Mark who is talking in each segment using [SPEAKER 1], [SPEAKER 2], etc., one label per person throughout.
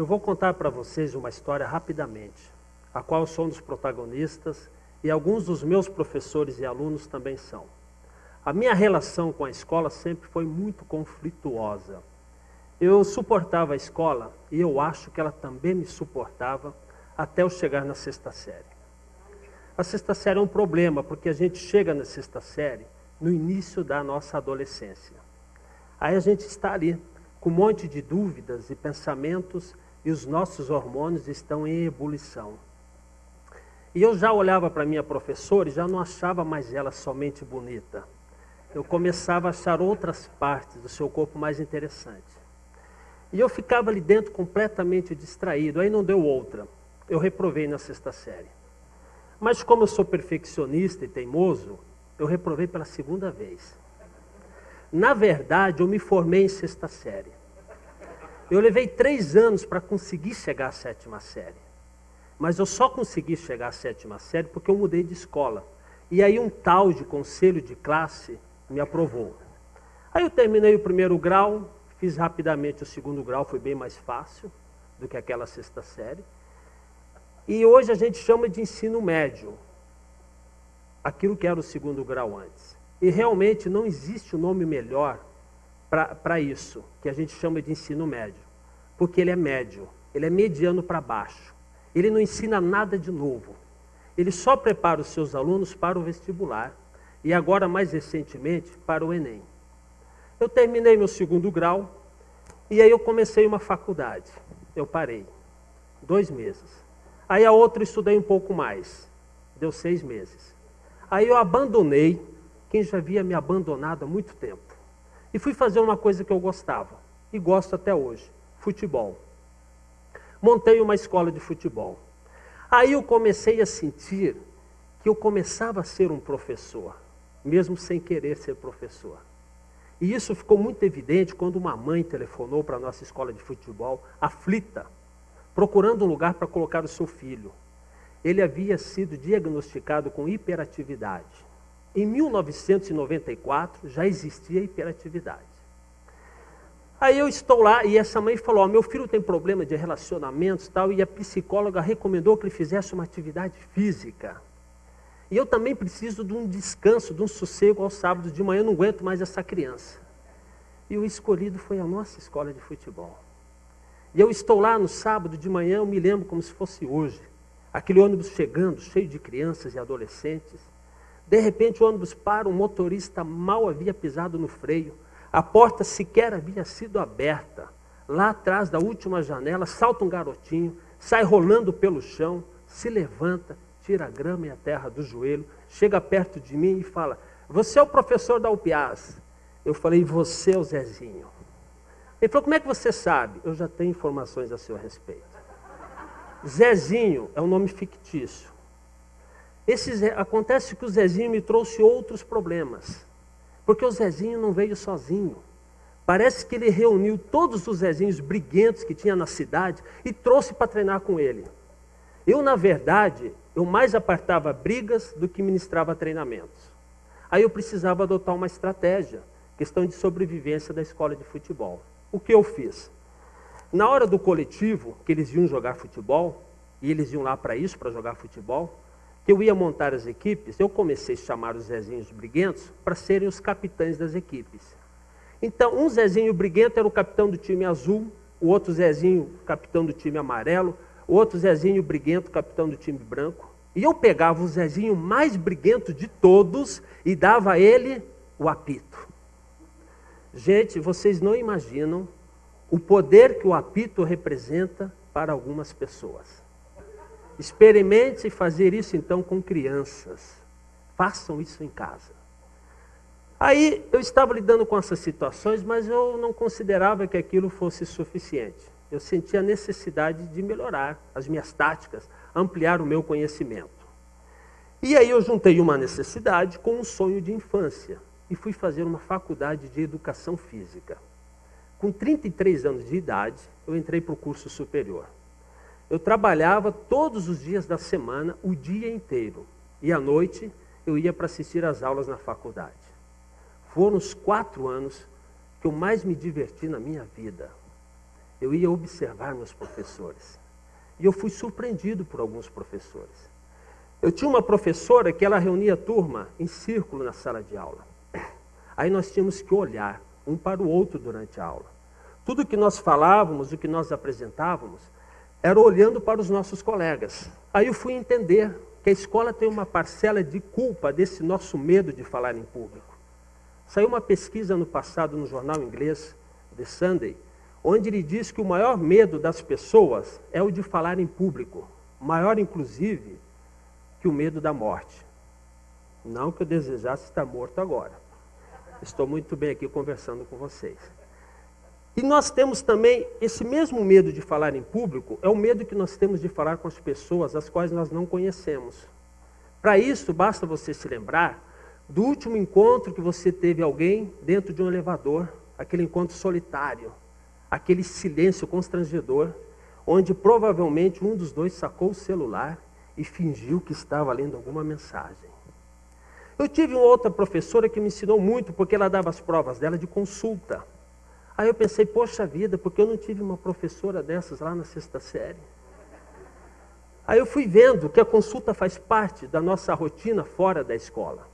[SPEAKER 1] Eu vou contar para vocês uma história rapidamente, a qual eu sou um dos protagonistas e alguns dos meus professores e alunos também são. A minha relação com a escola sempre foi muito conflituosa. Eu suportava a escola e eu acho que ela também me suportava até eu chegar na sexta série. A sexta série é um problema, porque a gente chega na sexta série no início da nossa adolescência. Aí a gente está ali com um monte de dúvidas e pensamentos e os nossos hormônios estão em ebulição. E eu já olhava para minha professora e já não achava mais ela somente bonita. Eu começava a achar outras partes do seu corpo mais interessantes. E eu ficava ali dentro completamente distraído, aí não deu outra. Eu reprovei na sexta série. Mas como eu sou perfeccionista e teimoso, eu reprovei pela segunda vez. Na verdade, eu me formei em sexta série. Eu levei 3 anos para conseguir chegar à sétima série. Mas eu só consegui chegar à sétima série porque eu mudei de escola. E aí um tal de conselho de classe me aprovou. Aí eu terminei o primeiro grau, fiz rapidamente o segundo grau, foi bem mais fácil do que aquela sexta série. E hoje a gente chama de ensino médio, aquilo que era o segundo grau antes. E realmente não existe um nome melhor para isso, que a gente chama de ensino médio. Porque ele é médio, ele é mediano para baixo. Ele não ensina nada de novo. Ele só prepara os seus alunos para o vestibular. E agora, mais recentemente, para o Enem. Eu terminei meu segundo grau e aí eu comecei uma faculdade. Eu parei. 2 meses. Aí a outra eu estudei um pouco mais. Deu 6 meses. Aí eu abandonei quem já havia me abandonado há muito tempo. E fui fazer uma coisa que eu gostava. E gosto até hoje. Futebol. Montei uma escola de futebol. Aí eu comecei a sentir que eu começava a ser um professor, mesmo sem querer ser professor. E isso ficou muito evidente quando uma mãe telefonou para a nossa escola de futebol, aflita, procurando um lugar para colocar o seu filho. Ele havia sido diagnosticado com hiperatividade. Em 1994 já existia hiperatividade. Aí eu estou lá e essa mãe falou, meu filho tem problema de relacionamentos e tal, e a psicóloga recomendou que ele fizesse uma atividade física. E eu também preciso de um descanso, de um sossego aos sábados de manhã, eu não aguento mais essa criança. E o escolhido foi a nossa escola de futebol. E eu estou lá no sábado de manhã, eu me lembro como se fosse hoje. Aquele ônibus chegando, cheio de crianças e adolescentes. De repente o ônibus para, o motorista mal havia pisado no freio. A porta sequer havia sido aberta. Lá atrás da última janela, salta um garotinho, sai rolando pelo chão, se levanta, tira a grama e a terra do joelho, chega perto de mim e fala, você é o professor da UPIAS. Eu falei, você é o Zezinho. Ele falou, como é que você sabe? Eu já tenho informações a seu respeito. Zezinho é um nome fictício. Acontece que o Zezinho me trouxe outros problemas. Porque o Zezinho não veio sozinho. Parece que ele reuniu todos os Zezinhos briguentos que tinha na cidade e trouxe para treinar com ele. Eu, na verdade, eu mais apartava brigas do que ministrava treinamentos. Aí eu precisava adotar uma estratégia, questão de sobrevivência da escola de futebol. O que eu fiz? Na hora do coletivo, que eles iam jogar futebol, e eles iam lá para isso, para jogar futebol, que eu ia montar as equipes, eu comecei a chamar os Zezinhos briguentos para serem os capitães das equipes. Então, um Zezinho briguento era o capitão do time azul, o outro Zezinho, capitão do time amarelo, o outro Zezinho briguento, capitão do time branco. E eu pegava o Zezinho mais briguento de todos e dava a ele o apito. Gente, vocês não imaginam o poder que o apito representa para algumas pessoas. Experimente fazer isso então com crianças. Façam isso em casa. Aí eu estava lidando com essas situações, mas eu não considerava que aquilo fosse suficiente. Eu sentia a necessidade de melhorar as minhas táticas, ampliar o meu conhecimento. E aí eu juntei uma necessidade com um sonho de infância e fui fazer uma faculdade de educação física. Com 33 anos de idade, eu entrei para o curso superior. Eu trabalhava todos os dias da semana, o dia inteiro. E à noite, eu ia para assistir às aulas na faculdade. Foram os 4 anos que eu mais me diverti na minha vida. eu ia observar meus professores. E eu fui surpreendido por alguns professores. Eu tinha uma professora que ela reunia a turma em círculo na sala de aula. Aí nós tínhamos que olhar um para o outro durante a aula. Tudo que nós falávamos, o que nós apresentávamos, era olhando para os nossos colegas. Aí eu fui entender que a escola tem uma parcela de culpa desse nosso medo de falar em público. Saiu uma pesquisa no passado no jornal inglês, The Sunday, onde ele diz que o maior medo das pessoas é o de falar em público. Maior, inclusive, que o medo da morte. Não que eu desejasse estar morto agora. Estou muito bem aqui conversando com vocês. E nós temos também esse mesmo medo de falar em público, é o medo que nós temos de falar com as pessoas as quais nós não conhecemos. Para isso, basta você se lembrar do último encontro que você teve alguém dentro de um elevador, aquele encontro solitário, aquele silêncio constrangedor, onde provavelmente um dos dois sacou o celular e fingiu que estava lendo alguma mensagem. Eu tive uma outra professora que me ensinou muito, porque ela dava as provas dela de consulta. Aí eu pensei, poxa vida, porque eu não tive uma professora dessas lá na 6ª série? Aí eu fui vendo que a consulta faz parte da nossa rotina fora da escola.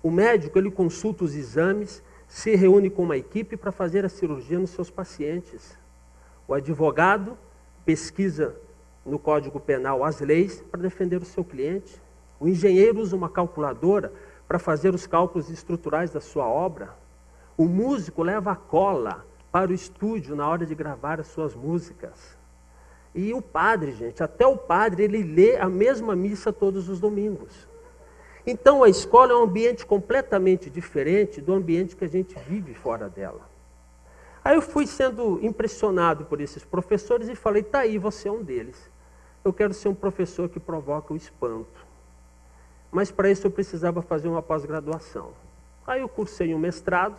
[SPEAKER 1] O médico, ele consulta os exames, se reúne com uma equipe para fazer a cirurgia nos seus pacientes. O advogado pesquisa no Código Penal as leis para defender o seu cliente. O engenheiro usa uma calculadora para fazer os cálculos estruturais da sua obra. O músico leva a cola para o estúdio na hora de gravar as suas músicas. E o padre, gente, até o padre, ele lê a mesma missa todos os domingos. Então a escola é um ambiente completamente diferente do ambiente que a gente vive fora dela. Aí eu fui sendo impressionado por esses professores e falei, tá aí, você é um deles. Eu quero ser um professor que provoca o espanto. Mas para isso eu precisava fazer uma pós-graduação. Aí eu cursei um mestrado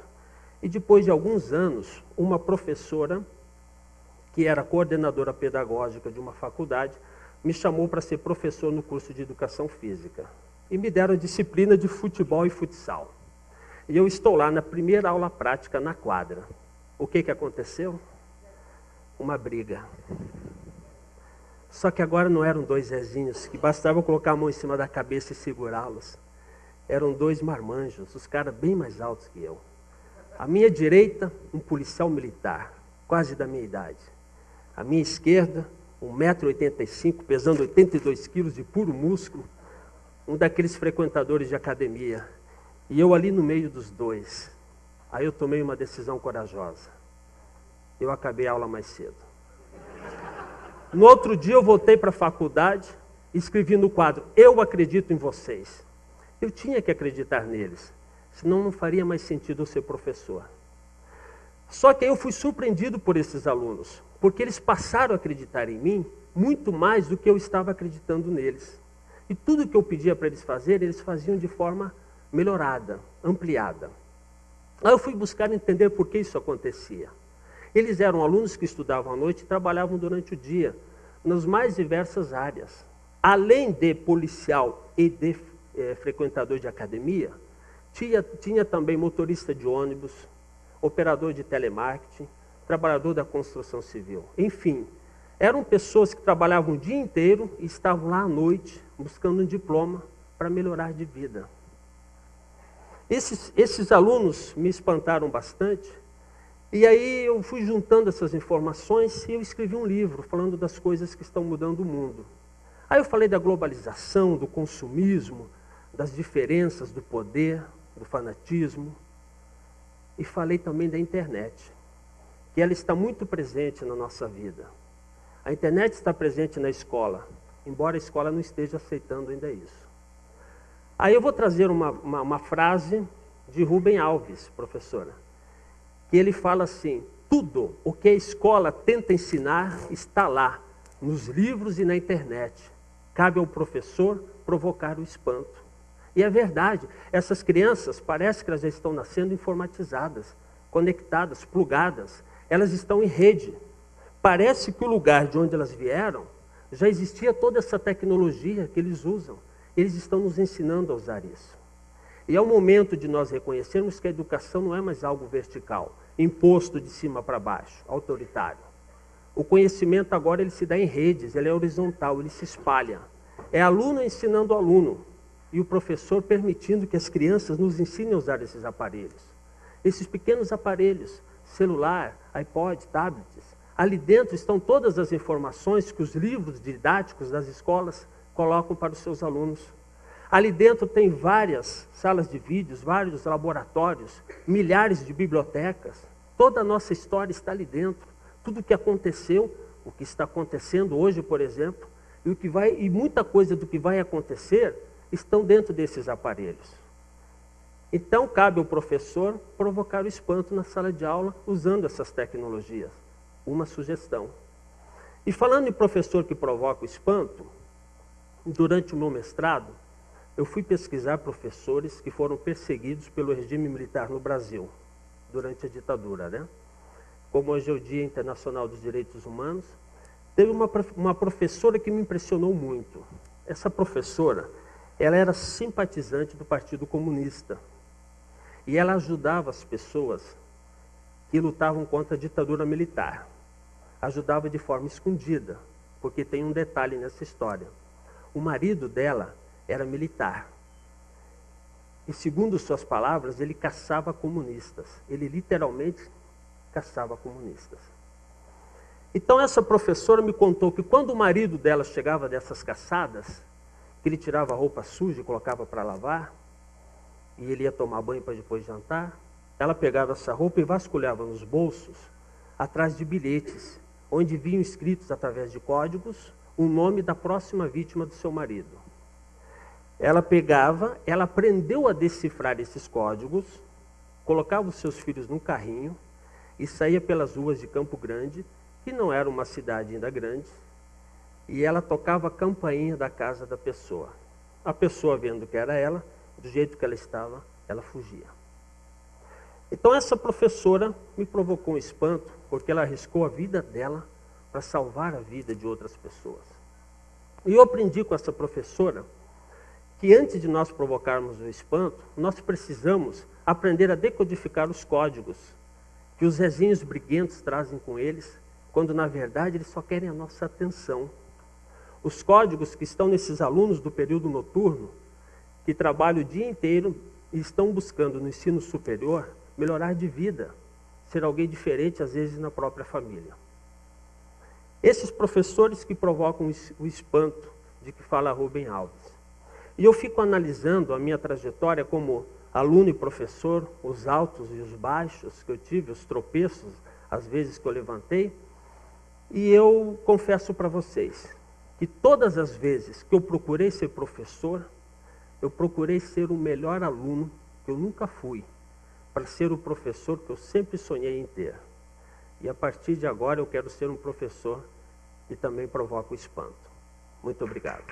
[SPEAKER 1] e depois de alguns anos, uma professora, que era coordenadora pedagógica de uma faculdade, me chamou para ser professor no curso de Educação Física. E me deram a disciplina de futebol e futsal. E eu estou lá na primeira aula prática na quadra. O que aconteceu? Uma briga. Só que agora não eram 2 Zezinhos, que bastava colocar a mão em cima da cabeça e segurá-los. Eram 2 marmanjos, os caras bem mais altos que eu. À minha direita, um policial militar, quase da minha idade. À minha esquerda, 1,85 m, pesando 82 quilos de puro músculo, um daqueles frequentadores de academia. E eu ali no meio dos dois. Aí eu tomei uma decisão corajosa. Eu acabei a aula mais cedo. No outro dia eu voltei para a faculdade e escrevi no quadro, eu acredito em vocês. Eu tinha que acreditar neles, senão não faria mais sentido eu ser professor. Só que aí eu fui surpreendido por esses alunos, porque eles passaram a acreditar em mim muito mais do que eu estava acreditando neles. E tudo que eu pedia para eles fazerem, eles faziam de forma melhorada, ampliada. Aí eu fui buscar entender por que isso acontecia. Eles eram alunos que estudavam à noite e trabalhavam durante o dia, nas mais diversas áreas. Além de policial e de frequentador de academia, tinha também motorista de ônibus, operador de telemarketing, trabalhador da construção civil. Enfim, eram pessoas que trabalhavam o dia inteiro e estavam lá à noite buscando um diploma para melhorar de vida. Esses alunos me espantaram bastante. E aí eu fui juntando essas informações e eu escrevi um livro falando das coisas que estão mudando o mundo. Aí eu falei da globalização, do consumismo, das diferenças do poder, do fanatismo. E falei também da internet, que ela está muito presente na nossa vida. A internet está presente na escola, embora a escola não esteja aceitando ainda isso. Aí eu vou trazer uma frase de Rubem Alves, professora, que ele fala assim, tudo o que a escola tenta ensinar está lá, nos livros e na internet. Cabe ao professor provocar o espanto. E é verdade, essas crianças, parece que elas já estão nascendo informatizadas, conectadas, plugadas, elas estão em rede. Parece que o lugar de onde elas vieram, já existia toda essa tecnologia que eles usam. Eles estão nos ensinando a usar isso. E é o momento de nós reconhecermos que a educação não é mais algo vertical, imposto de cima para baixo, autoritário. O conhecimento agora ele se dá em redes, ele é horizontal, ele se espalha. É aluno ensinando aluno e o professor permitindo que as crianças nos ensinem a usar esses aparelhos. Esses pequenos aparelhos, celular, iPod, tablets, ali dentro estão todas as informações que os livros didáticos das escolas colocam para os seus alunos. Ali dentro tem várias salas de vídeos, vários laboratórios, milhares de bibliotecas. Toda a nossa história está ali dentro. Tudo o que aconteceu, o que está acontecendo hoje, por exemplo, e muita coisa do que vai acontecer estão dentro desses aparelhos. Então, cabe ao professor provocar o espanto na sala de aula usando essas tecnologias. Uma sugestão. E falando em professor que provoca o espanto, durante o meu mestrado, eu fui pesquisar professores que foram perseguidos pelo regime militar no Brasil, durante a ditadura, né? Como hoje é o Dia Internacional dos Direitos Humanos, teve uma professora que me impressionou muito. Essa professora, ela era simpatizante do Partido Comunista. E ela ajudava as pessoas que lutavam contra a ditadura militar. Ajudava de forma escondida, porque tem um detalhe nessa história. O marido dela era militar. E segundo suas palavras, ele caçava comunistas. Ele literalmente caçava comunistas. Então essa professora me contou que quando o marido dela chegava dessas caçadas, que ele tirava a roupa suja e colocava para lavar, e ele ia tomar banho para depois jantar, ela pegava essa roupa e vasculhava nos bolsos, atrás de bilhetes, onde vinham escritos através de códigos, o nome da próxima vítima do seu marido. Ela aprendeu a decifrar esses códigos, colocava os seus filhos num carrinho e saía pelas ruas de Campo Grande, que não era uma cidade ainda grande, e ela tocava a campainha da casa da pessoa. A pessoa, vendo que era ela, do jeito que ela estava, ela fugia. Então essa professora me provocou um espanto, porque ela arriscou a vida dela para salvar a vida de outras pessoas. E eu aprendi com essa professora que antes de nós provocarmos o espanto, nós precisamos aprender a decodificar os códigos que os Zezinhos briguentos trazem com eles, quando na verdade eles só querem a nossa atenção. Os códigos que estão nesses alunos do período noturno, que trabalham o dia inteiro e estão buscando no ensino superior melhorar de vida, ser alguém diferente às vezes na própria família. Esses professores que provocam o espanto de que fala Rubem Alves. E eu fico analisando a minha trajetória como aluno e professor, os altos e os baixos que eu tive, os tropeços, as vezes que eu levantei, e eu confesso para vocês que todas as vezes que eu procurei ser professor, eu procurei ser o melhor aluno que eu nunca fui, para ser o professor que eu sempre sonhei em ter. E a partir de agora eu quero ser um professor que também provoca o espanto. Muito obrigado.